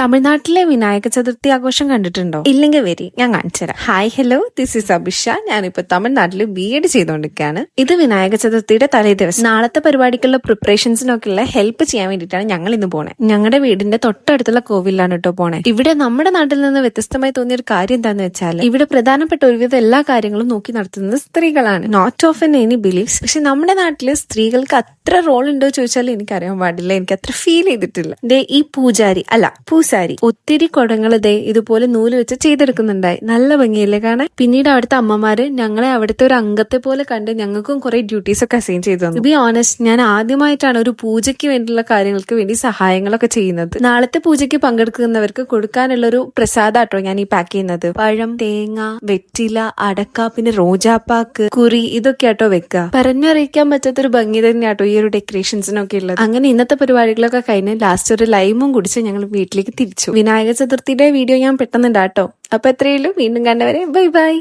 തമിഴ്നാട്ടിലെ വിനായക ചതുർത്ഥി ആഘോഷം കണ്ടിട്ടുണ്ടോ? ഇല്ലെങ്കിൽ വരി ഞാൻ കാണിച്ചുതരാം. Hi hello, this is Abhisha. ഞാനിപ്പോ തമിഴ്നാട്ടിൽ BEd ചെയ്തുകൊണ്ടിരിക്കുകയാണ്. ഇത് വിനായക ചതുർത്ഥിയുടെ തലേ ദിവസം. നാളത്തെ പരിപാടിക്കുള്ള പ്രിപ്പറേഷൻസിനൊക്കെയുള്ള ഹെൽപ്പ് ചെയ്യാൻ വേണ്ടിയിട്ടാണ് ഞങ്ങൾ ഇന്ന് പോണേ. ഞങ്ങളുടെ വീടിന്റെ തൊട്ടടുത്തുള്ള കോവിലാണ് കേട്ടോ പോണേ. ഇവിടെ നമ്മുടെ നാട്ടിൽ നിന്ന് വ്യത്യസ്തമായി തോന്നിയ ഒരു കാര്യം എന്താന്ന് വെച്ചാൽ ഇവിടെ പ്രധാനപ്പെട്ട ഒരുവിധം എല്ലാ കാര്യങ്ങളും നോക്കി നടത്തുന്നത് സ്ത്രീകളാണ്. Not of any beliefs. പക്ഷെ നമ്മുടെ നാട്ടില് സ്ത്രീകൾക്ക് അത്ര റോൾ ഉണ്ടോ ചോദിച്ചാൽ എനിക്കറിയാൻ പാടില്ല. എനിക്ക് അത്ര ഫീൽ ചെയ്തിട്ടില്ല. ഈ പൂജാരി അല്ല പൂസാരി ഒത്തിരി കുടങ്ങൾ ഇതുപോലെ നൂല് വെച്ച് ചെയ്തെടുക്കുന്നുണ്ടായി. നല്ല ഭംഗിയല്ലേ കാണാൻ. പിന്നീട് അവിടുത്തെ അമ്മമാര് ഞങ്ങളെ അവിടുത്തെ ഒരു അംഗത്തെ പോലെ കണ്ട് ഞങ്ങൾക്കും കുറെ ഡ്യൂട്ടീസ് ഒക്കെ അസൈൻ ചെയ്തു തന്നു. ബി ഓണസ്റ്റ്, ഞാൻ ആദ്യമായിട്ടാണ് ഒരു പൂജയ്ക്ക് വേണ്ടിയുള്ള കാര്യങ്ങൾക്ക് വേണ്ടി സഹായങ്ങളൊക്കെ ചെയ്യുന്നത്. നാളത്തെ പൂജയ്ക്ക് പങ്കെടുക്കുന്നവർക്ക് കൊടുക്കാനുള്ള ഒരു പ്രസാദാട്ടോ ഞാൻ ഈ പാക്ക് ചെയ്യുന്നത്. പഴം, തേങ്ങ, വെറ്റില, അടക്ക, പിന്നെ റോജാപ്പാക്ക്, കുറി, ഇതൊക്കെ ആട്ടോ വെക്കുക. പറഞ്ഞറിയിക്കാൻ പറ്റാത്തൊരു ഭംഗി തന്നെയാട്ടോ ഈ ഒരു ഡെക്കറേഷൻസിനൊക്കെ ഉള്ളത്. അങ്ങനെ ഇന്നത്തെ പരിപാടികളൊക്കെ കഴിഞ്ഞ് ലാസ്റ്റ് ഒരു ലൈമും കുടിച്ച് ഞങ്ങൾ വീട്ടിലേക്ക് തിരിച്ചു. വിനായക ചതുർത്ഥിയുടെ വീഡിയോ ഞാൻ പെട്ടെന്നുണ്ടാട്ടോ. അപ്പൊ എത്രയുള്ളൂ. വീണ്ടും കണ്ടവരെ ബൈ ബൈ.